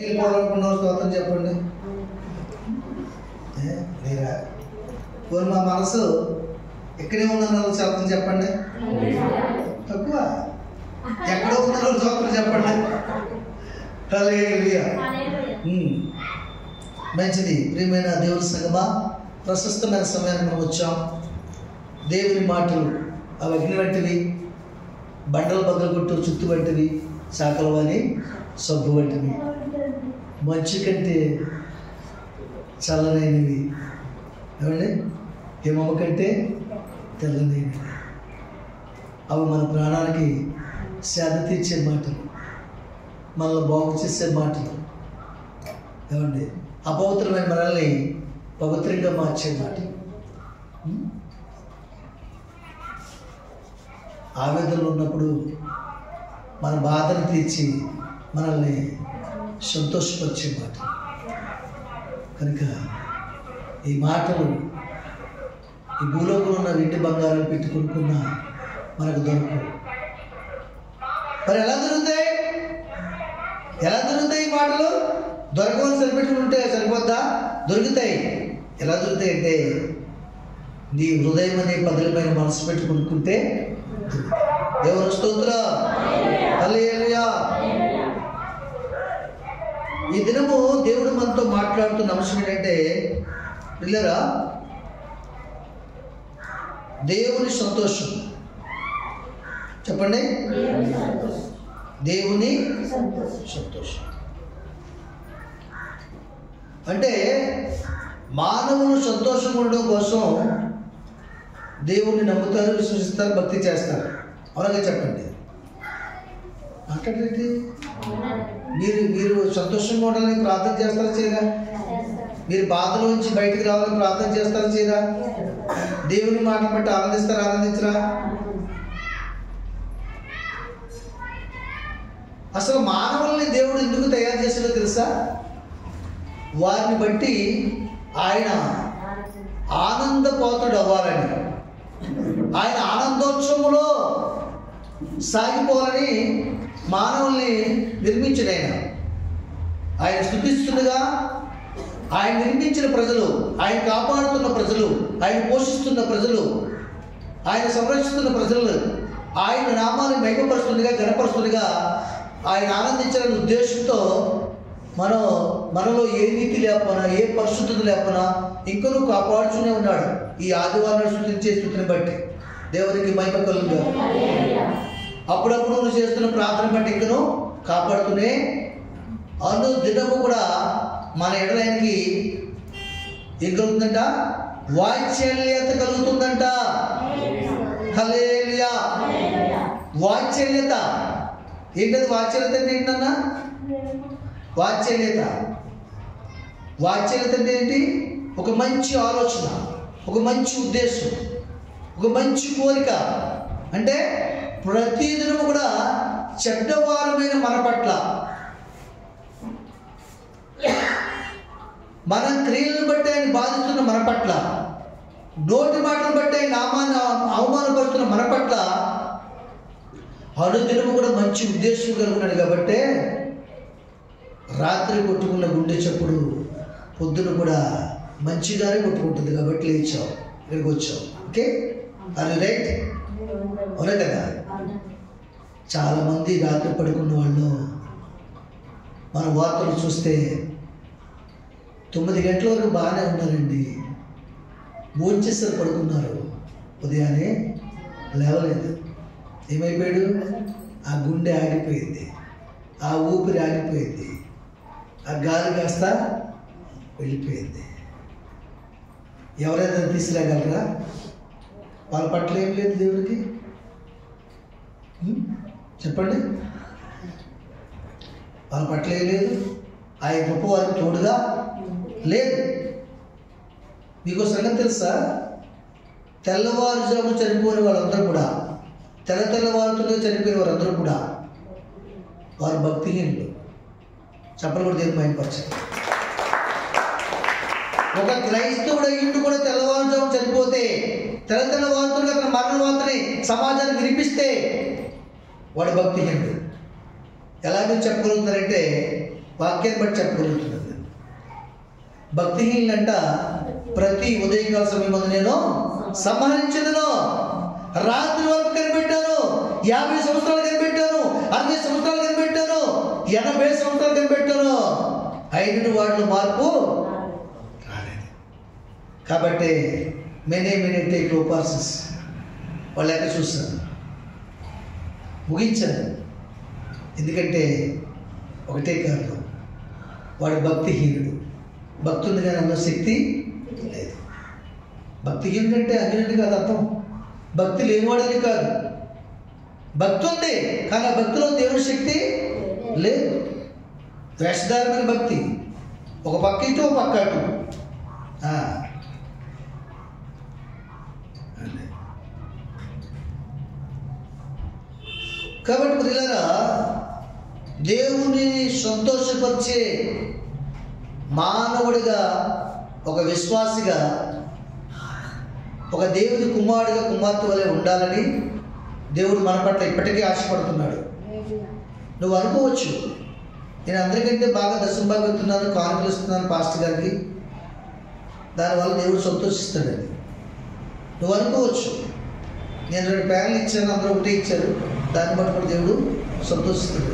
వెళ్ళిపోవాలనుకున్న స్తోత్రం చెప్పండి. లేరా పోనీ మా మనసు ఎక్కడే ఉందన్న స్తోత్రం చెప్పండి. తక్కువ ఎక్కడో ఉన్న స్తోత్రం చెప్పండి. హల్లెలూయా. మంచిది. ప్రియమైన దేవుని సంగమా, ప్రశస్తమైన సమయాన్ని మనం వచ్చాం. దేవుని మాటలు అవి అగ్ని వంటివి, బండలు బద్దలు కొట్టు చుత్తు వంటివి, శాఖలు అని సబ్బు వంటివి, మంచు కంటే చల్లనైనవి, ఏమండి హిమము కంటే తెల్లనైనవి. అవి మన ప్రాణానికి సేద తీర్చే మాటలు, మనల్ని బాగు చేసే మాటలు, ఏమండి అపవిత్రమైన మనల్ని పవిత్రంగా మార్చే మాటలు. ఆవేదనలో ఉన్నప్పుడు మన బాధను తీర్చి మనల్ని సంతోషపరిచే మాట. కనుక ఈ మాటలు ఈ భూలోకంలో ఉన్న వెండి బంగారాలు పెట్టి కొనుక్కున్న మనకు దొరకవు. మరి ఎలా దొరుకుతాయి? ఎలా దొరుకుతాయి ఈ మాటలు? దొరకవని సరిపెట్టుకుని ఉంటే సరిపోద్దా? దొరుకుతాయి. ఎలా దొరుకుతాయి అంటే నీ హృదయం అనే పదులమైన మనసు పెట్టి కొనుక్కుంటే దేవుని స్తోత్రం. హల్లెలూయా. ఈ దినము దేవుడు మనతో మాట్లాడుతున్న అంశం ఏంటంటే, పిల్లరా, దేవుని సంతోషం. చెప్పండి. దేవుని సంతోషం అంటే మానవులు సంతోషంగా ఉండడం కోసం దేవుణ్ణి నమ్ముతారు, విశ్వసిస్తారు, భక్తి చేస్తారు. అవునగా చెప్పండి. మాట్లాడేది మీరు సంతోషంగా ఉండాలని ప్రార్థన చేస్తారా చేయరా? మీరు బాధలోంచి బయటికి రావాలని ప్రార్థన చేస్తారా చేయరా? దేవుని మాటలు బట్టి ఆనందిస్తారా ఆనందించరా? అసలు మానవుల్ని దేవుడు ఎందుకు తయారు చేసాడో తెలుసా? వారిని బట్టి ఆయన ఆనందపోతుడు అవ్వాలని, ఆయన ఆనందోత్సవంలో సాగిపోవాలని మానవుల్ని నిర్మించిన ఆయన స్తుతిస్తుండగా ఆయన నిర్మించిన ప్రజలు, ఆయన కాపాడుతున్న ప్రజలు, ఆయన పోషిస్తున్న ప్రజలు, ఆయన సంరక్షిస్తున్న ప్రజలు ఆయన నామాన్ని మహిమపరుస్తుండగా, ఘనపరుస్తుండగా ఆయన ఆనందించాలనే ఉద్దేశంతో మనలో ఏ నీతి లేకపోయినా, ఏ పరిశుద్ధత లేకపోయినా ఇంకనూ కాపాడుతూనే ఉన్నాడు. ఈ ఆదివారం స్తుతించే స్తుతిని బట్టి దేవునికి మహిమ కలుగుగా. అప్పుడప్పుడు నువ్వు చేస్తున్న ప్రార్థన బట్టి ఇంకనూ కాపాడుతూనే అను దినము కూడా మన ఎడలైనకి ఏం కలుగుతుందంట? వాత్సల్యత కలుగుతుందంట. హల్లెలూయా. వాత్సల్యత ఏంటది? వాత్సల్యత అంటే ఏంటన్నా? వాత్సల్యత అంటే ఏంటి? ఒక మంచి ఆలోచన, ఒక మంచి ఉద్దేశం, ఒక మంచి కోరిక. అంటే ప్రతిదినము కూడా చెడ్డవారమైన మన పట్ల, మన క్రియలను బట్టి ఆయన బాధిస్తున్న మన పట్ల, నోటి మాటలు బట్టి ఆయన నామాన్ని అవమానపడుతున్న మన పట్ల అనుదినము కూడా మంచి ఉద్దేశం కలుగున్నాడు. కాబట్టి రాత్రి కొట్టుకున్న గుండె చప్పుడు పొద్దున కూడా మంచిగానే కొట్టుకుంటుంది. కాబట్టి లేచావు, ఇక్కడికి వచ్చావు. ఓకే, అది రైట్. అవునా కదా? చాలామంది రాత్రి పడుకున్న వాళ్ళు మన వార్తలు చూస్తే 9 గంటల వరకు బాగానే ఉన్నారండి, భోంచేస్తారు, పడుకున్నారు, ఉదయాన్నే లేవలేదు. ఏమైపోయాడు? ఆ గుండె ఆగిపోయింది, ఆ ఊపిరి ఆగిపోయింది, ఆ గాలి కాస్త వెళ్ళిపోయింది. ఎవరైనా తీసుకురాగలరా? వాళ్ళ పట్ల ఏం లేదు దేవుడికి. చెప్పండి. వాళ్ళ పట్ల ఏం లేదు. ఆయన గొప్ప వారికి తోడుగా లేదు. మీకు సంగతి తెలుసా? తెల్లవారుజాము చనిపోయిన వాళ్ళందరూ కూడా, తెల్లవారుతో చనిపోయిన వారందరూ కూడా వారు భక్తిహీనులు. చెప్పలు కూడా దేవుని మహిమపరచాలి. ఒక క్రైస్తవుడు అయ్యిండు కూడా తెల్లవారుజాము చనిపోతే, తెల్లవారుతో అతను మరణ వార్తని సమాజానికి వినిపిస్తే వాడు భక్తిహీనుడు. ఎలా మీరు చెప్పగలుగుతారంటే వాక్యాన్ని బట్టి చెప్పగలుగుతున్నాను. భక్తిహీనులంట ప్రతి ఉదయకాల సమయం నేను సంహరించదును. రాత్రి వరకు కనిపెట్టాను, 50 సంవత్సరాలు కనిపెట్టాను, 60 సంవత్సరాలు కనిపెట్టాను, 80 సంవత్సరాలు కనిపెట్టాను, 5 వాటిలో మార్పు రాలేదు. కాబట్టి మెనీ టేక్ కోర్సెస్ వాళ్ళు ఎక్కడ చూస్తారు, ముగించాను. ఎందుకంటే ఒకటే కారణం, వాడు భక్తిహీనుడు. భక్తుంది కానీ అందులో శక్తి లేదు. భక్తిహీనుడు అంటే అన్యుడు కాదు అర్థం, భక్తి లేనివాడని కాదు. భక్తి ఉంది కానీ ఆ భక్తిలో దేవుని శక్తి లేదు. వేషధారమైన భక్తి, ఒక పక్క ఇటు ఒక పక్క అటు. కాబట్టి ప్రియులారా, దేవుని సంతోషపరిచే మానవుడిగా, ఒక విశ్వాసిగా, ఒక దేవుని కుమారుడిగా, కుమార్తె వలె ఉండాలని దేవుడు మన పట్ల ఇప్పటికీ ఆశపడుతున్నాడు. నువ్వు అనుకోవచ్చు, నేను అందరికంటే బాగా దశంభాగం ఇస్తున్నాను, కానుకలు ఇస్తున్నాను పాస్టర్ గారికి, దానివల్ల దేవుడు సంతోషిస్తాడని నువ్వు అనుకోవచ్చు. నేను 2 ప్యాన్లు ఇచ్చాను, అందరూ ఒకటే ఇచ్చారు, దాన్ని బట్టి కూడా దేవుడు సంతోషిస్తాడు.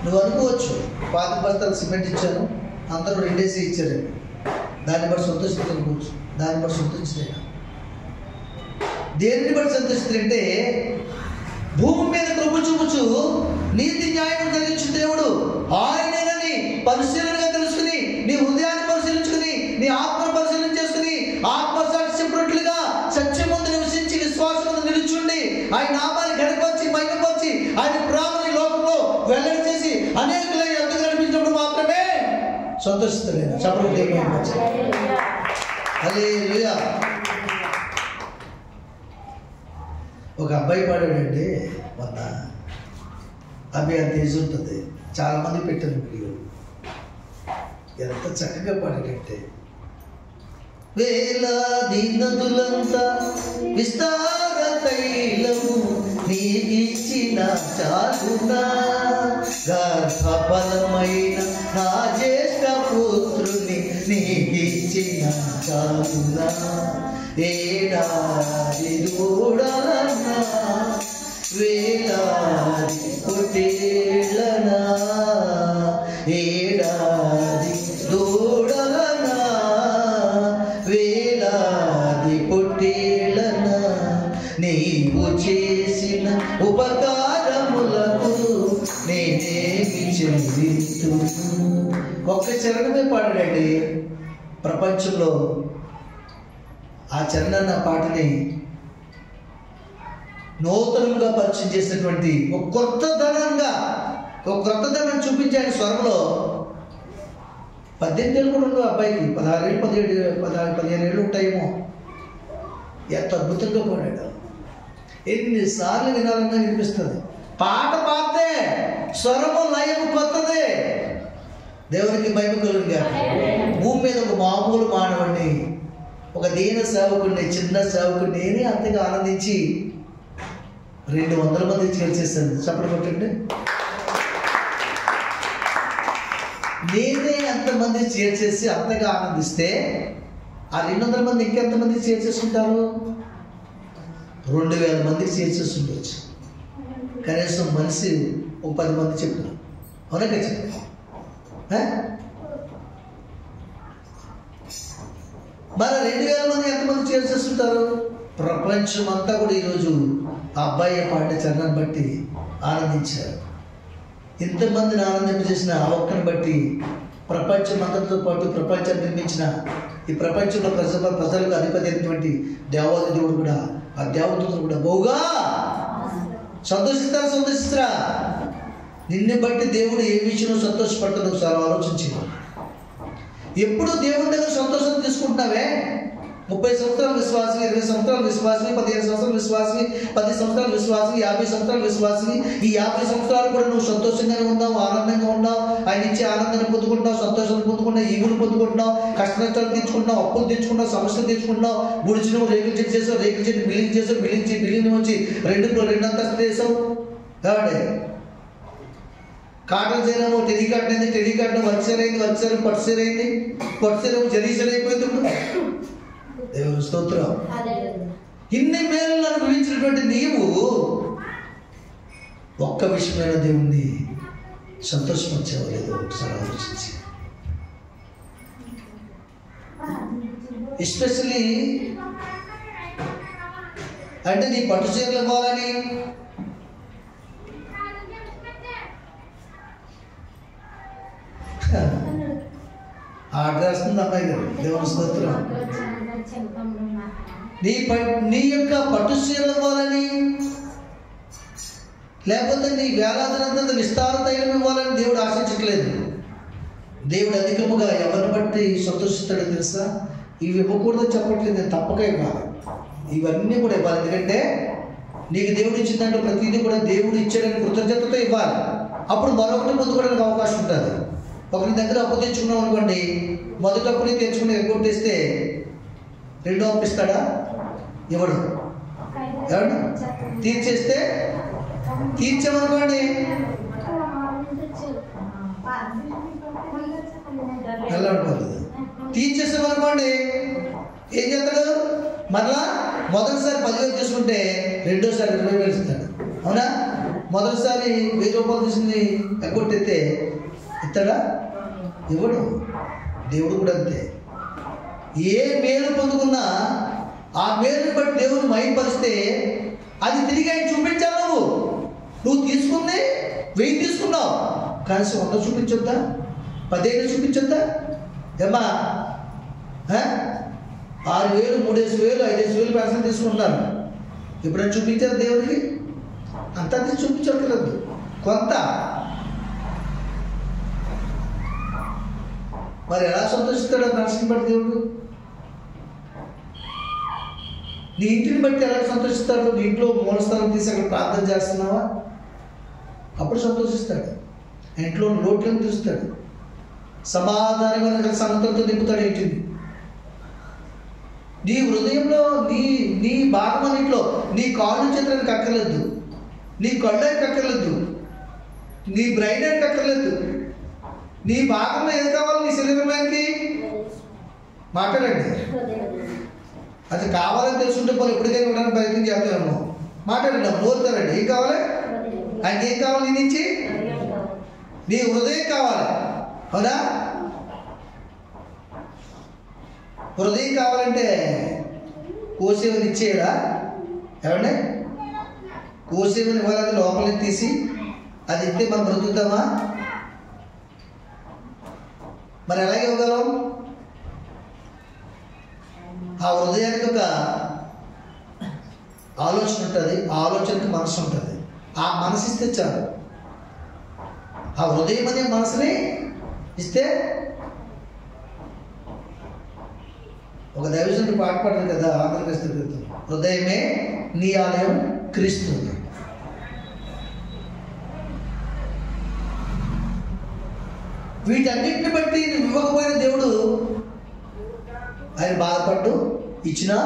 నువ్వు అనుకోవచ్చు, 5 బస్తాలు సిమెంట్ ఇచ్చాను, అందరూ 2 ఇచ్చారు, దాన్ని బట్టి సంతోషించనుకోవచ్చు. దాన్ని బట్టి సంతోషించలేక దేనిని బట్టి సంతోషిస్తుంటే, భూమి మీద కృప చూపుచు నీతి న్యాయం కలిగించు దేవుడు ఆయనేనని పరిశీలనగా తెలుసుకుని, నీ హృదయాన్ని పరిశీలించుకుని, నీ ఆత్మను పరిశీలన చేసుకుని, ఆత్మసాక్షి చెప్పినట్లుగా సత్యం ముందు నివసించి, విశ్వాసం ముందు నిలుచుండి, ఆయన నామాన్ని గణపరిచి, మహిమపరిచి, ఆయన ప్రేమని లోకంలో వెల్లడి చేసి అనేకులై ఎందుకు నడిపించినప్పుడు మాత్రమే సంతోషిస్తలేదు. చెప్పండి. హల్లెలూయా. ఒక అబ్బాయి పాడాడండి మొన్న, అబ్బాయి అంత ఏజ్ ఉంటుంది, చాలామంది పెట్టారు వీడియో, ఎంత చక్కగా పాడాడంటే, వేలాది నదులంతా విస్తార తైలము నీకిచ్చిన చాలునా, గర్భఫలమైన నా జ్యేష్ఠ పుత్రుని నీకిచ్చిన చాలునా, ఏడాది దూడలనా వేలాది పొట్టేళ్ళనా, ఏడాది దూడలనా వేలాది పొట్టేళ్ళనా, నీవు చేసిన ఉపకారములకు నేనేమి చెల్లింతును. ఒక్క చరణమే పాడాడండి. ప్రపంచంలో ఆ చరణాన్ని, ఆ పాటని నూతనంగా పరిచయం చేసినటువంటి ఒక కొత్త ధనాన్ని చూపించి ఆయన స్వరంలో 18 ఏళ్ళు కూడా ఉండవు అబ్బాయికి, 16 ఏళ్ళు 15 ఏళ్ళు ఉంటాయేమో. ఎంత అద్భుతంగా పాడాడు. ఎన్నిసార్లు వినాలన్నా వినిపిస్తుంది. పాట పాడితే స్వరము లయము కొత్తదే. దేవునికి మహిమ కలుగుగా. భూమి మీద ఒక మామూలు మానవుడిని, ఒక దీన సేవకుడిని, చిన్న సేవకుడిని నేనే అంతగా ఆనందించి 200 మంది చేర్చేస్తాను. చప్పటి కొట్టండి. నేనే అంతమంది చేర్చేసి అంతగా ఆనందిస్తే ఆ 200 మంది ఇంకెంతమంది చేర్చేసుకుంటారు? 2000 మందికి చేర్చేసి ఉండొచ్చు. కనీసం మనిషి ఒక 10 మంది చెప్పిన అవునా చెప్పు. మరి 2000 మంది ఎంతమంది చేర్చేస్తుంటారు? ప్రపంచం అంతా కూడా ఈరోజు ఆ అబ్బాయి పాడిన చరణాన్ని బట్టి ఆనందించారు. ఇంతమందిని ఆనందింపజేసిన ఆ ఒక్కని బట్టి ప్రపంచం అంతటితో పాటు ప్రపంచాన్ని నిర్మించిన ఈ ప్రపంచంలో ప్రజలకు అధిపతి అయినటువంటి దేవాది దేవుడు కూడా, ఆ దేవదూతలు కూడా బహుగా సంతోషిస్తారా? నిన్ను బట్టి దేవుడు ఏ విషయంలో సంతోషపడతాడు ఒకసారి ఆలోచించి. ఎప్పుడు దేవుడి దగ్గర సంతోషం తీసుకుంటున్నావే? 30 సంవత్సరాలు విశ్వాసి, 20 సంవత్సరాలు విశ్వాసి, 15 సంవత్సరాలు విశ్వాసి, 10 సంవత్సరాలు విశ్వాసి, 50 సంవత్సరాలు విశ్వాసి. ఈ 50 సంవత్సరాలు కూడా నువ్వు సంతోషంగానే ఉన్నావు, ఆనందంగా ఉన్నావు, ఆయన ఇచ్చే ఆనందాన్ని పొందుకుంటున్నావు, సంతోషాన్ని పొందుకుంటున్నావు, ఈవులు పొందుకుంటున్నావు, కష్ట నష్టాలు తీర్చుకుంటున్నావు, అప్పులు తెచ్చుకుంటావు, సమస్యలు తెచ్చుకుంటున్నావు, గుడిచి నువ్వు రేకులు చెట్టు చేసావు, రేకులు చెట్టు బిల్డింగ్ చేసావు, బిల్డింగ్ వచ్చి 2 అంతస్తులు చేసావు. కాబట్టి కాటన్ చీరేమో టెలికాటన్ అయింది, టెలికాటన్ వర్క్సీర్ అయింది, వర్క్సీర్ పట్టుసీర అయింది, పట్టుసీర జరీసీర అయిపోయింది. దేవుని స్తోత్రం. ఇన్ని మేలు అనుభవించినటువంటి నీవు ఒక్క విషయమైన దేవుణ్ణి సంతోషపరిచేవా లేదు ఒకసారి ఆలోచించి. ఎస్పెషల్లీ అంటే నీ పట్టు చీరలు ఇవ్వాలని, ఆర్డర్ వస్తుంది అమ్మాయి గారు. దేవుని స్తోత్రం. నీ యొక్క పట్టు చీరలు ఇవ్వాలని, లేకపోతే నీ వేలాదినంత విస్తార తైలం ఇవ్వాలని దేవుడు ఆశించట్లేదు. దేవుడు అధికముగా ఎవరిని బట్టి సంతోషిస్తాడో తెలుసా? ఇవి ఇవ్వకూడదని చెప్పట్లేదు, నేను తప్పక ఇవ్వాలి, ఇవన్నీ కూడా ఇవ్వాలి. ఎందుకంటే నీకు దేవుడు ఇచ్చిందంటే ప్రతిదీ కూడా దేవుడు ఇచ్చాడని కృతజ్ఞతతో ఇవ్వాలి. అప్పుడు మరొకటి పొందుకోవడానికి అవకాశం ఉంటుంది. ఒకరి దగ్గర అప్పు తెచ్చుకున్నాం అనుకోండి, మొదటి అప్పుని తెచ్చుకుని ఎగ్గొట్టేస్తే రెండో అప్పు ఇస్తాడా? ఇవ్వడు. ఎవడు తీర్చేస్తే తీర్చామనుకోండి వెళ్ళబడుతుంది. తీర్చేసామనుకోండి ఏం చేస్తాడు? మరలా మొదటిసారి 10,000 తీసుకుంటే రెండోసారి 20,000 ఇస్తాడు. అవునా? మొదటిసారి 1000 రూపాయలు తీసుకుని ఎగ్గొట్టయితే ఇస్తాడా? ఇవ్వడు. దేవుడు కూడా అంతే. ఏ మేలు పొందుకున్నా ఆ మేలుని బట్టి దేవుని మహిమపరిస్తే అది తిరిగి ఆయన చూపించాలి. నువ్వు తీసుకుంది 1000 తీసుకున్నావు, కనీసం 100 చూపించొద్దా? 10,000 చూపించొద్దా? ఏమ్మా 6,000, 3,000, 5,000 పెన్షన్ తీసుకుంటున్నారు. ఎప్పుడైనా చూపించారు దేవుడికి? అంతా చూపించట్లేదు, కొంత. మరి ఎలా సంతోషిస్తాడో పెన్షన్ బట్టి దేవుడు? నీ ఇంటిని బట్టి ఎలా సంతోషిస్తాడు? నీ ఇంట్లో మూలస్థానం తీసి అక్కడ ప్రార్థన చేస్తున్నావా? అప్పుడు సంతోషిస్తాడు. ఇంట్లో లోట్లను తీస్తాడు, సమాధానమైన సంగతులతో నింపుతాడు ఇంటిని. నీ హృదయంలో నీ భాగం అన్నింటిలో నీ కాళ్ళు చేతులకు అక్కర్లేదు, నీ కళ్ళకి అక్కర్లేదు, నీ బ్రెయిన్ అని అక్కర్లేదు. నీ భాగంలో ఏది కావాలి? నీ శరీరానికి మాట్లాడండి. అది కావాలని తెలుసుంటే పోనీ ఎప్పటికైనా ఇవ్వడానికి ప్రయత్నం చేస్తామేమో. మాట్లాడండి, నోరుతారండి. ఏం కావాలి? ఆయనకి ఏం కావాలి? నీ నుంచి నీ హృదయం కావాలి. అవునా? హృదయం కావాలంటే కోసేవని ఇచ్చేయడా? ఏమండి? కోసేవని ఇవ్వాలి, లోపలికి తీసి అది ఇస్తే మనం బ్రతుకుతామా? మరి ఎలాగే ఇవ్వగలం? ఆ హృదయానికి ఒక ఆలోచన ఉంటుంది, ఆ ఆలోచనకి మనసు ఉంటుంది. ఆ మనసు ఇస్తే చాలు. ఆ హృదయం అనే మనసుని ఇస్తే, ఒక దైవజనుడు పాట పాడారు కదా, ఆంధ్రప్రదేశ్ క్రితం, హృదయమే నీ ఆలయం క్రీస్తు. వీటన్నిటిని బట్టి నువ్వు ఇవ్వకపోయిన దేవుడు ఆయన బాధపడ్డు, ఇచ్చినా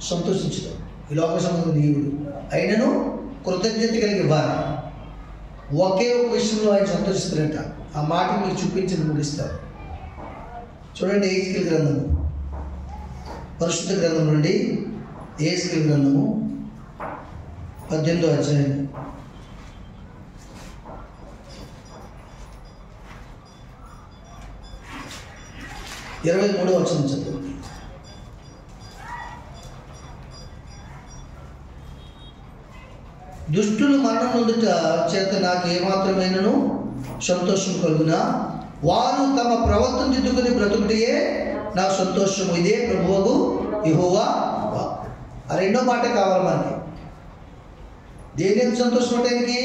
సంతోషించడు. ఈ లోక సంబంధం దేవుడు అయినను కృతజ్ఞత కలిగి ఇవ్వాలి. ఒకే ఒక విషయంలో ఆయన సంతోషిస్తారట. ఆ మాట మీకు చూపించి ముగిస్తారు. చూడండి, ఎహెజ్కేలు గ్రంథము, పరిశుద్ధ గ్రంథం నుండి ఎహెజ్కేలు గ్రంథము 18వ అధ్యాయం 23వ వచనం చదువు. దుష్టులు మరణం నుండుట చేత నాకు ఏమాత్రమైనను సంతోషం కలుగునా, వారు తమ ప్రవర్తన దిద్దుకుని బ్రతుకుటయే నాకు సంతోషము. ఇదే ప్రభువుకు యెహోవా వాక్కు. ఆ రెండో మాట కావాలి మనకి. దేని సంతోషం అంటే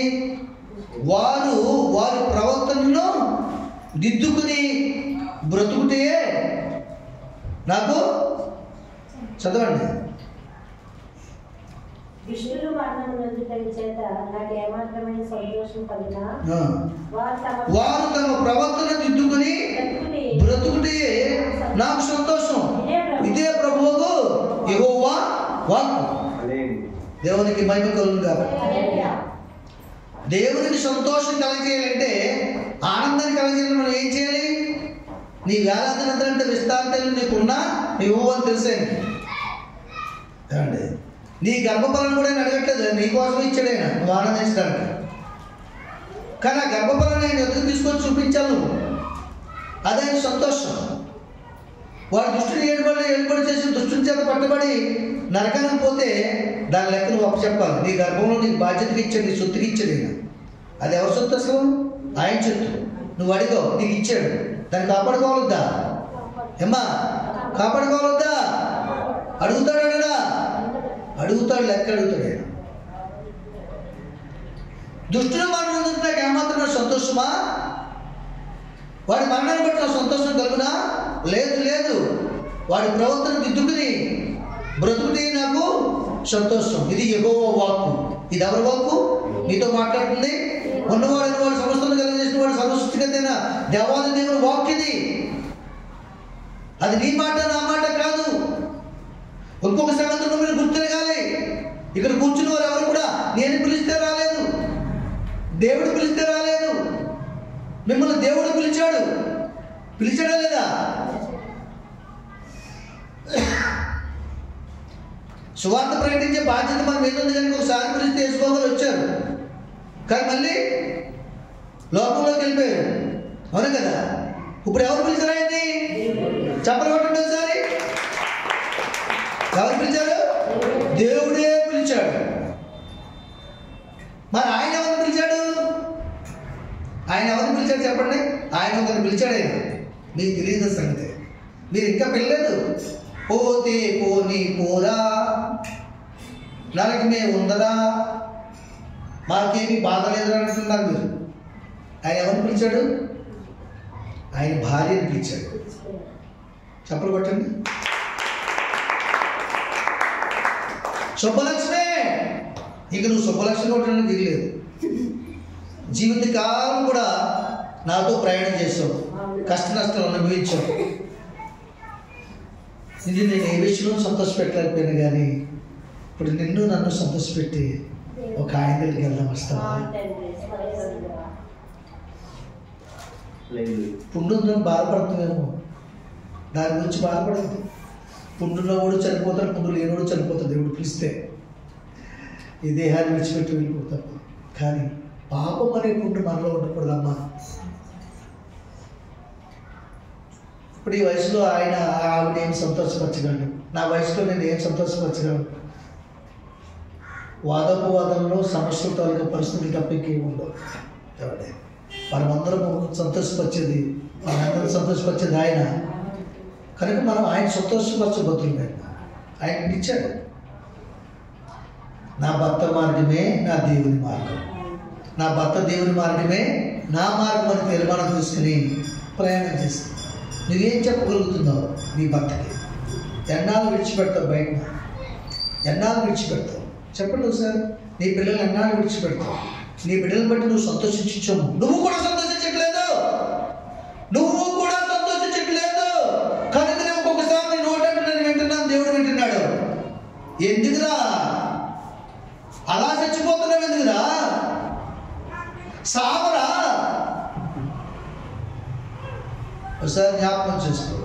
వారు వారి ప్రవర్తనను దిద్దుకుని బ్రతుకుటయే నాకు, చదవండి, దుష్టులు మరణం నొందుట చేత నాకు ఏమాత్రమైన సంతోషం కలిగినా, వారు తమ ప్రవర్తన దిద్దుకుని బ్రతుకుటే నాకు సంతోషం. ఇదే ప్రభువుకు యెహోవా వాక్కు. దేవునికి మహిమ కలుగును కాబట్టి దేవునికి సంతోషం కలగజేయాలంటే, ఆనందాన్ని కలగజేయాలంటే మనం ఏం చేయాలి? నీ వేలాదినంత విస్తారతలు నీకున్నా నువ్వు అని తెలిసేయండి. ఏమండి, నీ గర్భఫలం కూడా నేను అడగట్లేదు, నీకోసం ఇచ్చాడైనా నువ్వు ఆనందించడానికి. కానీ ఆ గర్భఫలాన్ని ఆయన ఎదుగు తీసుకొని చూపించాలి నువ్వు. అదే సంతోషం. వాడి దుష్టుని ఏడుబడి చేసి దుష్టుని చేత పట్టుబడి నరకానికి పోతే దాని లెక్క నువ్వు అప్పచెప్పాలి. నీ గర్భంలో నీకు బాధ్యతకి ఇచ్చాడు, నీ సొత్తుకి ఇచ్చాడు ఆయన. అది ఎవరి సొత్తు అసలు? ఆయన సొత్తు. నువ్వు అడిగావు, నీకు ఇచ్చాడు. దాన్ని కాపాడుకోవాలొద్దా? ఏమ్మా, కాపాడుకోవాలొద్దా? అడుగుతాడు అడగడా? అడుగుతాడు, లెక్క అడుగుతాడు ఆయన. దుష్టుడు మరణం నాకు ఏమాత్రం సంతోషమా? వాడి మరణాన్ని బట్టి నాకు సంతోషం కలుగునా? లేదు లేదు. వాడి ప్రవర్తన దిద్దుకుని బ్రతుకుతే నాకు సంతోషం. ఇది యెహోవా వాక్కు. ఇది ఎవరి వాక్కు? నీతో మాట్లాడుతుంది. ఉన్నవాడైన వాడు, సమస్తను కలిగజేసిన వాడు, సర్వసృష్టికర్తైన దేవాది దేవుని వాక్కు ఇది. అది నీ మాట నా మాట కాదు. ఇంకొక సంగతిలో మీరు గుర్తిరగాలి. ఇక్కడ కూర్చున్న వారు ఎవరు కూడా నేను పిలిస్తే రాలేదు, దేవుడు పిలిస్తే రాలేదు. మిమ్మల్ని దేవుడు పిలిచాడు. పిలిచాడా లేదా? సువార్త ప్రకటించే బాధ్యత మన మీద ఉంది. కనుక ఒకసారి పిలిస్తే వేసుకోగలు వచ్చారు, కానీ మళ్ళీ లోకంలోకి వెళ్ళిపోయారు. అవును కదా? ఇప్పుడు ఎవరు పిలిచారు? ఆయన్ని చెప్పలు కొట్టండి ఒకసారి. ఎవరు పిలిచారు? దేవుడే పిలిచాడు. మరి ఆయన ఎవరు పిలిచాడు? ఆయన ఎవరిని పిలిచాడు చెప్పండి? ఆయన ఒకరిని పిలిచాడు. ఆయన మీకు తెలియదు సంగతి. మీరు ఇంకా పిల్లలేదు. పోతే పోనీ పోరా, నరకమే ఉందరా, మాకేమీ బాధ లేదు అంటున్నారు మీరు. ఆయన ఎవరిని పిలిచాడు? ఆయన భార్యని పిలిచాడు. చెప్పలు కొట్టండి. శుభలక్ష్మే. ఇక నువ్వు శుభలక్ష్మి కొట్టడానికి దిగలేదు. జీవితకాలం కూడా నాతో ప్రయాణం చేసావు, కష్ట నష్టాలు అనుభవించావు. ఇది నేను ఏ విషయంలో సంతోషపెట్టలేకపోయినా కానీ ఇప్పుడు నిన్ను నన్ను సంతోషపెట్టి ఒక ఆయన దగ్గరికి వెళ్దాం. వస్తావా? పుండుందని బాధపడుతున్నామేమో, దాని గురించి బాధపడదు. పుండున్నవాడు చనిపోతాడు, పుండు లేనివాడు చనిపోతాడు. దేవుడు పిలిస్తే ఈ దేహాన్ని విడిచిపెట్టి వెళ్ళిపోతాడు. కానీ పాపం అనే పుండు మనలో ఉండకూడదమ్మా. ఇప్పుడు ఈ వయసులో ఆవిడ ఏం సంతోషపరచగలను? నా వయసులో నేను ఏం సంతోషపరచగలను? వాదోపవాదంలో సమస్యలు తాలూకా పరిస్థితులు తప్ప ఇంకేం ఉండవు. ఎవడే మనమందరం సంతోషపరిచేది, మనందరం సంతోషపరిచేది ఆయన. కనుక మనం ఆయన సంతోషపరచబోతుంది. ఆయన ఇచ్చాడు. నా భర్త మార్గమే నా దేవుని మార్గం, నా భర్త దేవుని మార్గమే నా మార్గం అని తీర్మానం తీసుకుని ప్రయాణం చేస్తాను. నువ్వేం చెప్పగలుగుతున్నావు నీ భర్తకి? ఎన్నాళ్ళు విడిచిపెడతావు? బయట ఎన్నాళ్ళు విడిచిపెడతావు? చెప్పండి ఒకసారి. నీ పిల్లలు ఎన్నాళ్ళు విడిచిపెడతావు? నీ బిడ్డలను బట్టి నువ్వు సంతోషించము. నువ్వు కూడా సంతోషించట్లేదు, నువ్వు కూడా సంతోషించట్లేదు. కనుక నేను ఒక్కొక్కసారి నీ నోటంటే నేను వింటున్నాను, దేవుడు వింటున్నాడు. ఎందుకురా అలా చచ్చిపోతున్నావు? ఎందుకురా? సావరా? ఒకసారి జ్ఞాపకం చేసుకో.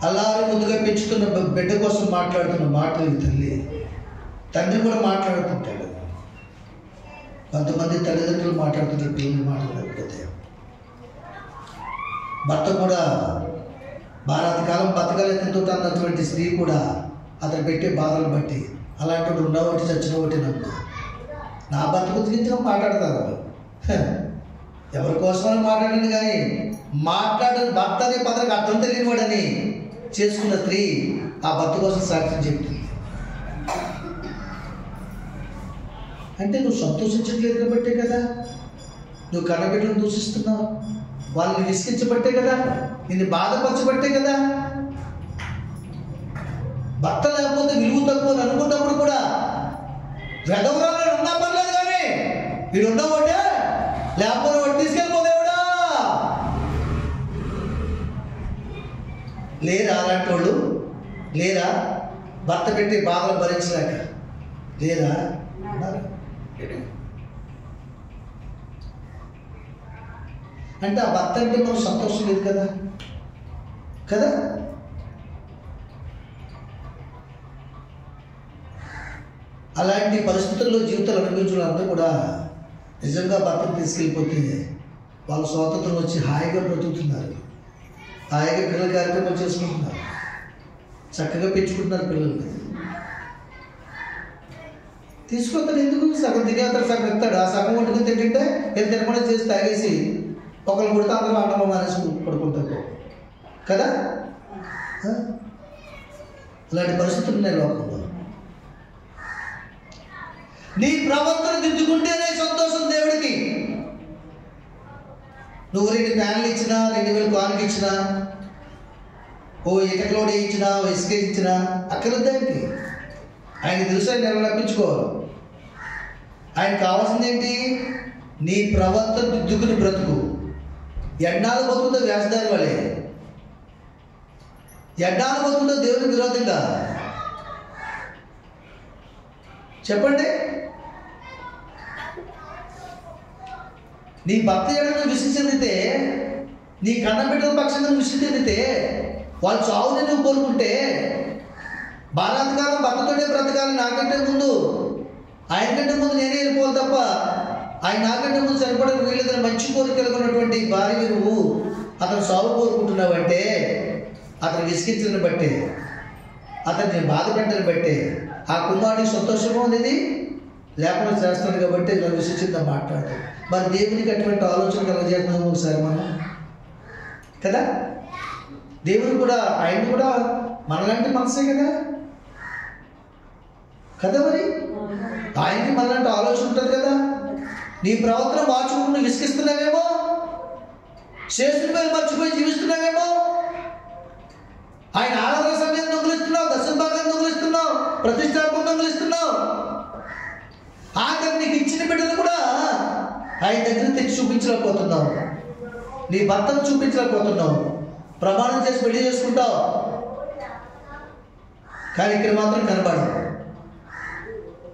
అలాగే ముందుగా పెంచుతున్న బిడ్డ కోసం మాట్లాడుతున్న మాటలు తల్లి, తండ్రి కూడా మాట్లాడుతుంటాడు. కొంతమంది తల్లిదండ్రులు మాట్లాడుతుంటారు, పిల్లలు మాట్లాడకపోతే. భర్త కూడా భారతకాలం బతకలేదంతో అన్నటువంటి స్త్రీ కూడా అతను పెట్టే బాధలు బట్టి అలాంటి వాడు ఉన్న ఒకటి చచ్చిన ఒకటి నన్ను నా భర్త గురించి మాట్లాడతారు. ఎవరి కోసమని మాట్లాడండి, కానీ మాట్లాడని భర్త అనే పదరికి అర్థం తెలియని వాడని చేసుకున్న స్త్రీ ఆ భర్త కోసం సాక్ష్యం చెప్తుంది. అంటే నువ్వు సంతోషించట్లేదు కాబట్టే కదా నువ్వు కన్నబిడ్డలను దూషిస్తున్నావు. వాళ్ళని విసిగించబట్టే కదా, నిన్ను బాధపరచబట్టే కదా. భర్త లేకపోతే విలువ తక్కువ అని అనుకున్నప్పుడు కూడా వెదవరాలు ఉన్నా పర్లేదు, కానీ వీడు ఉన్నవాడే లేకపోతే వాడు తీసుకెళ్ళిపోదేవాడా? లేరా అలాంటి వాళ్ళు? లేరా భర్త పెట్టి బాధలు భరించలేక? లేరా? అంటే ఆ భర్త అంటే మనకు సంతోషం లేదు కదా కదా. అలాంటి పరిస్థితుల్లో జీవితాలు అనుభవించిన అందరూ కూడా నిజంగా భర్తను తీసుకెళ్ళిపోతే వాళ్ళ స్వాతంత్రం వచ్చి హాయిగా బ్రతుకుతున్నారు, హాయిగా పిల్లల కార్యక్రమాలు చేసుకుంటున్నారు, చక్కగా పెంచుకుంటున్నారు పిల్లల్ని. తీసుకొస్తాడు ఎందుకు? సగం తినేస్తాడు, సగం ఎత్తాడు. ఆ సగం వండుకుని తింటుంటే వీళ్ళు తినకుండా చేసి తాగేసి ఒకళ్ళు కొడితే అందరూ అన్నం మానేసి పడుకుంటారు కదా. ఇలాంటి పరిస్థితులు ఉన్నాయి లోకంలో. నీ ప్రవర్తన దిద్దుకుంటేనే సంతోషం దేవుడికి. నువ్వు 2 ఫ్యాన్లు ఇచ్చినా, 2000 కానుక ఇచ్చినా, ఓ ఇటకలోడే ఇచ్చినా, ఓ ఇసుక ఇచ్చినా అక్కర్లేదానికి. ఆయన తెలుసు, ఆయన ఎలా నప్పించుకోవాలి. ఆయన కావాల్సింది ఏంటి? నీ ప్రవర్తన దిద్దుకుని బ్రతుకు. ఎన్నాళ్ళు బతుకుతో వేసదారి వాళ్ళే, ఎన్నాళ్ళు బతుకుతో దేవునికి విరోధంగా చెప్పండి. నీ భర్త ఏడను విసుగు చెందితే, నీ కన్న బిడ్డల పక్షంగా విసుగు చెందితే, వాళ్ళు చావుని నువ్వు కోరుకుంటే, బాలాంతకాలం భర్తతోనే బ్రతకాలి, నాకంటే ముందు ఆయన కంటే ముందు నేనే వెళ్ళిపోవాలి తప్ప ఆయన నాకంటే ముందు చనిపోవడానికి వీళ్ళదని మంచి కోరికలు ఉన్నటువంటి భార్య నువ్వు అతను సాగు కోరుకుంటున్నావంటే, అతను విసిగించని బట్టే, అతన్ని బాధ పెట్టని బట్టే ఆ కుమారుడికి సంతోషంగా ఉంది, లేకుండా చేస్తాను కాబట్టి ఇలా విసిచిందా మాట్లాడు. మరి దేవునికి అటువంటి ఆలోచన కలగజేస్తున్నాము ఒకసారి మనం కదా. దేవుడు కూడా, ఆయన కూడా మనలాంటి మనసే కదా కదా. మరి ఆయనకి మనలాంటి ఆలోచన ఉంటుంది కదా. నీ ప్రవర్తన మార్చుకుంటూ విసిగిస్తున్నావేమో, శేషుని మీద మర్చిపోయి జీవిస్తున్నావేమో. ఆయన ఆరాధన సమయం దొంగిలిస్తున్నావు, దశమ భాగాన్ని దొంగిలిస్తున్నావు, ప్రతిష్టాపన దొంగిలిస్తున్నావు. ఆఖరి నీకు ఇచ్చిన బిడ్డలు కూడా ఆయన దగ్గర తెచ్చి చూపించలేకపోతున్నావు, నీ భర్తను చూపించలేకపోతున్నావు. ప్రమాణం చేసి పెళ్లి చేసుకుంటావు, కానీ ఇక్కడ మాత్రం కనబడవు.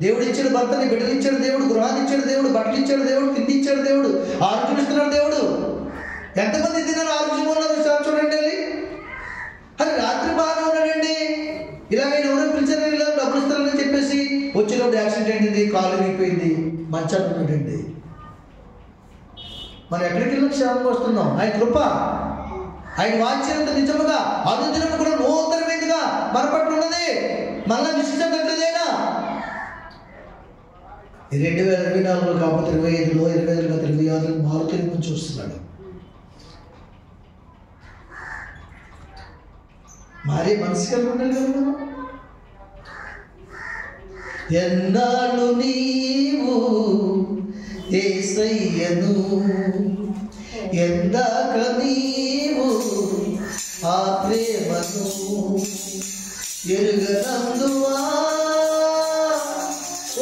దేవుడు ఇచ్చాడు భర్తని, బిడ్డలు ఇచ్చాడు దేవుడు, గృహాన్ని ఇచ్చాడు దేవుడు, బట్టలు ఇచ్చాడు దేవుడు, తిండి ఇచ్చాడు దేవుడు, ఆరోగ్యం ఇస్తున్నాడు దేవుడు. ఎంతమంది తిన్నారు ఆరోగ్యం ఉన్నారు చూడండి. అది రాత్రి బాగానే ఉన్నాడండి, ఇలాగైనా ఎవరో పిలిచారు, ఇలా డబ్బులు ఇస్తారని చెప్పేసి వచ్చినప్పుడు యాక్సిడెంట్ అయింది, కాలు విరిగిపోయింది, మంచాన్ని ఉన్నాడండి. మనం ఎక్కడికి వెళ్ళి క్షేమంగా వస్తున్నాం? ఆయన కృప, ఆయన వాంఛనంత నిజముగా అనుదినం కూడా నూతనమైనదిగా మన పట్ల ఉన్నది. మళ్ళా విశిష్టమైనదేనా 2024 కాకపోతే 25లో 25 మారుతుని నుంచి చూస్తున్నాడు. మారే మనసు కలిగి ఉండాలి కదా మనం. ఎన్నాళ్ళు నీవు యేసయ్యను, ఎందాక నీవు ఆ ప్రేమను ఎరుగనందువా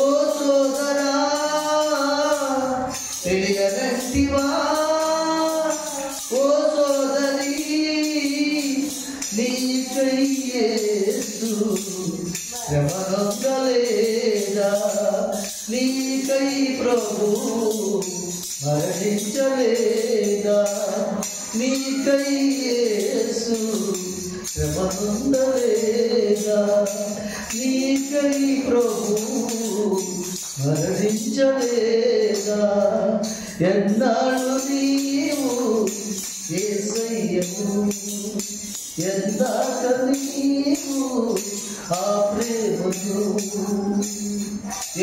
ఓ సోదరా, తెలియనంటివా ఓ సోదరి, నీకై యేసు శ్రమనొందలేదా, నీకై ప్రభు మరణించలేదా, నీకై యేసు శ్రమనొందలేదా, నీకై ప్రభు మరణించలేదా. ఎన్నాళ్ళు నీవు యేసయ్యను, ఎందాక నీవు ఆ ప్రేమను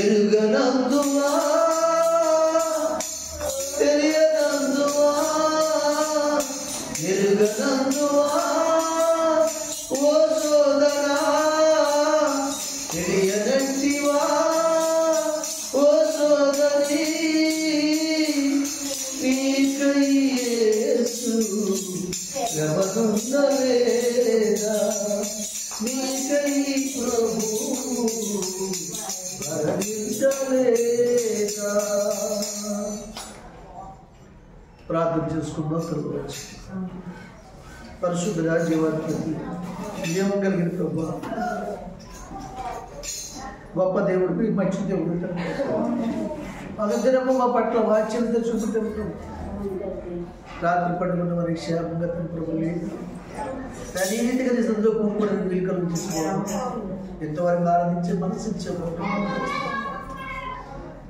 ఎరుగనందువా, తెలియనందువా, ఎరుగనందువా ఓ సోదరా, తెలియనంటివా ఓ సోదరి, నీకై యేసు శ్రమనొందలేదా, నీకై ప్రభు మరణించలేదా. ప్రార్థన చేసుకుందాం. తరువాత పరిశుద్ధ జీవానికి జీవం కలిగిన ప్రభు, గొప్ప దేవుడికి మంచి దేవుడు అనుదినము మా పట్ల వాచ్యంతో చూపుతూ రాత్రి పడుకున్న వారి క్షేమంగా ప్రభు లేదు కానీ ఈ రీతిగా నీ సందులో కూడుకోవడానికి వీలు కలుగు చేసుకోవాలి. ఎంతవరకు ఆరాధించే మనసు ఇచ్చేవారు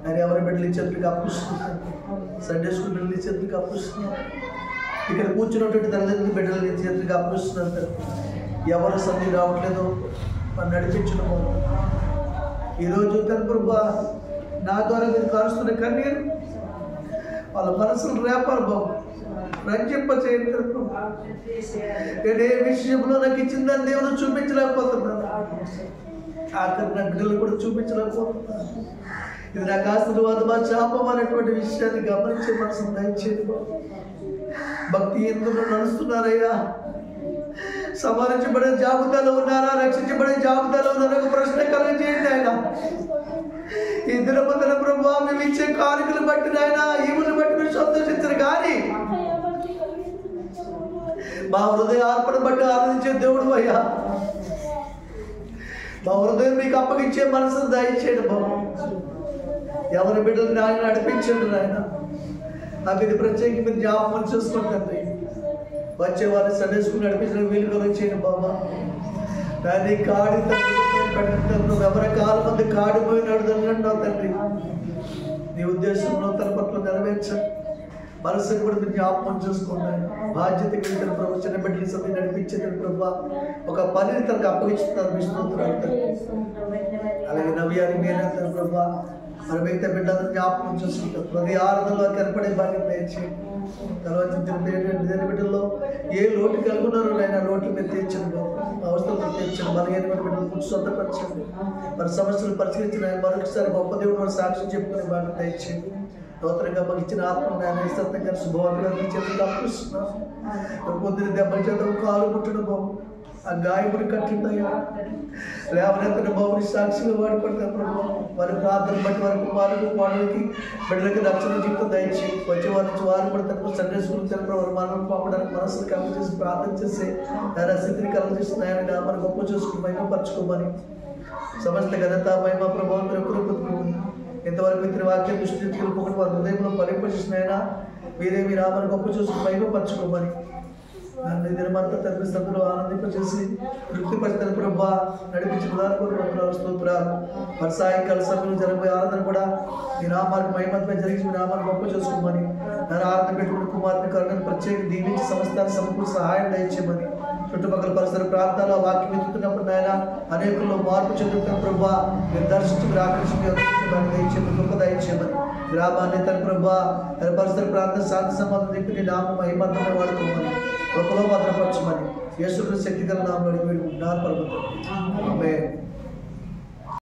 కానీ ఎవరి బిడ్డలు ఇచ్చేందుకు అప్పుస్తున్నారు. సండే స్కూల్ బిడ్డలు ఇచ్చేందుకు అప్పుస్తున్నారు. ఇక్కడ కూర్చున్నటువంటి తల్లిదండ్రులు బిడ్డలు ఇచ్చేందుకు అప్పుస్తున్నారు. ఎవరు సంధి రావట్లేదో మనం నడిపించడం. ఈరోజు తన ప్రభు నా ద్వారా మీరు కారుస్తున్న కన్నీరు వాళ్ళ మనసులు రేపారు బాబు రంజింప చేయండి. నేను ఏ విషయంలో నాకు ఇచ్చిందని దేవుడు చూపించలేకపోతున్నాను. ఆఖరి నా బిడ్డలు కూడా చూపించలేకపోతున్నాను. ఇది నాకు ఆశీర్వాదమా శాపం అనేటువంటి విషయాన్ని గమనించే మనసు దయచేది. భక్తి ఎందుకు నడుస్తున్నారయ్యా? సంహరించబడే జాబితాలో ఉన్నారా? రక్షించబడే జాబితాలో ఉన్నారా? ప్రశ్న కలిగజేయండి ఆయన. ఈ దినపదన ప్రభావ మేము ఇచ్చే కానుకలు బట్టి ఆయన ఈవులు బట్టి మీరు సంతోషించరు కానీ మా హృదయ అర్పణ బట్టి ఆనందించే దేవుడు అయ్యా. మా హృదయం మీకు అప్పగించే మనసును దయచేయండి బాబు. ఎవరి బిడ్డలు ఆయన నడిపించండి ఆయన. నాకు ఇది ప్రత్యేకంగా మీరు జ్ఞాపకం చూసుకుంటుంది. వచ్చే వారిని సండే స్కూల్ నడిపించిన వీలు కలిగించేయండి బాబా. దాన్ని కాడి పెట్టినప్పుడు ఎవరి కాలం మంది కాడిపోయినాడు తండ్రి. నీ ఉద్దేశంలో తన పట్ల నెరవేర్చండి. మనసుని కూడా మీరు జ్ఞాపకం చూసుకున్నాను. బాధ్యత కలిగిన ప్రభు చిన్న బిడ్డల సమయం నడిపించిన ప్రభు ఒక పనిని తనకు అప్పగిస్తున్నారు. విష్ణుత్రాలు అలాగే నవ్యాన్ని మీరంటారు ప్రభు. మరి మిగతా బిడ్డలను జ్ఞాపకం చూసుకుంటారు. ప్రతి ఆరాధనలో కనపడే భాగ్యం దయచేయండి. తర్వాత బిడ్డల్లో ఏ లోటు కలుగున్నారో అయినా లోట్లు మీరు తీర్చండి. అవసరం తీర్చండి. బలహీన బిడ్డలు స్వతపరచండి. మరి సమస్యలు పరిష్కరించిన మరొకసారి గొప్ప దేవుడు వారి సాక్ష్యం చెప్పుకునే భాగ్యం దయచేయండి. నూతనంగా మాకు ఇచ్చిన ఆత్మ నిశ్శబ్దంగా శుభవార్తగా మీ చేతులు అప్పుస్తున్నాం. పొద్దున దెబ్బల చేత కాలు పుట్టడం బాబు ఆ గాయకుడి కట్టిందయ్యా. లేవనెత్తిన బాబుని సాక్షిగా వాడుకుంటారు. వారి ప్రార్థన బట్టి వారి కుమారులకు వాళ్ళకి బిడ్డలకి రక్షణ జీవితం దయచేసి వచ్చే వారి నుంచి వారు కూడా తనకు సండే స్కూల్ తెలిపి వారి మనం పంపడానికి మనసులు కలుగు చేసి ప్రార్థన చేసి ఆయన స్థితిని కలుగు చేస్తున్నాయని మనం గొప్ప చూసుకుని మహిమపరచుకోమని సమస్త ఘనత మహిమ ప్రభావం మీరు ఎంతవరకు ఇతర వాక్యం దృష్టి తెలుపుకొని వారి హృదయంలో ఫలింపజేసిన మీరే మీ రామని గొప్ప చూసుకుని మహిమపరచుకోమని నన్ను దినమంతా తండ్రి సందులో ఆనందింపజేసి తృప్తిపరిచిన ప్రభా నడిపించిన స్తోత్రాలు. మరి సాయంకాల సమయంలో జరగబోయే ఆరాధన కూడా మీ నామానికి మహిమత్మే జరిగి మీ నామాన్ని గొప్ప చేసుకోమని నన్ను ఆరాధన పెట్టుకుని కుమార్తె కరుణను ప్రత్యేక దీవించి సంస్థాన్ని సమకూర్చి సహాయం దయచేయమని చుట్టుపక్కల పరిసర ప్రాంతాల్లో వాక్యం ఎత్తుతున్నప్పుడు నాయన అనేకుల్లో మార్పు చెందుతున్న ప్రభా మీరు దర్శించి మీరు ఆకర్షించి దయచేయమని గొప్ప దయచేయమని గ్రామాన్ని తన ప్రభా తన పరిసర ప్రాంతం శాంతి సంబంధం చెప్పి నీ నామ మహిమత్మే వాడుకోమని కృపలో భద్రపరచమని యేసుక్రీస్తు శక్తిగల నామములో వేడుకుంటున్నాను పరమ తండ్రి.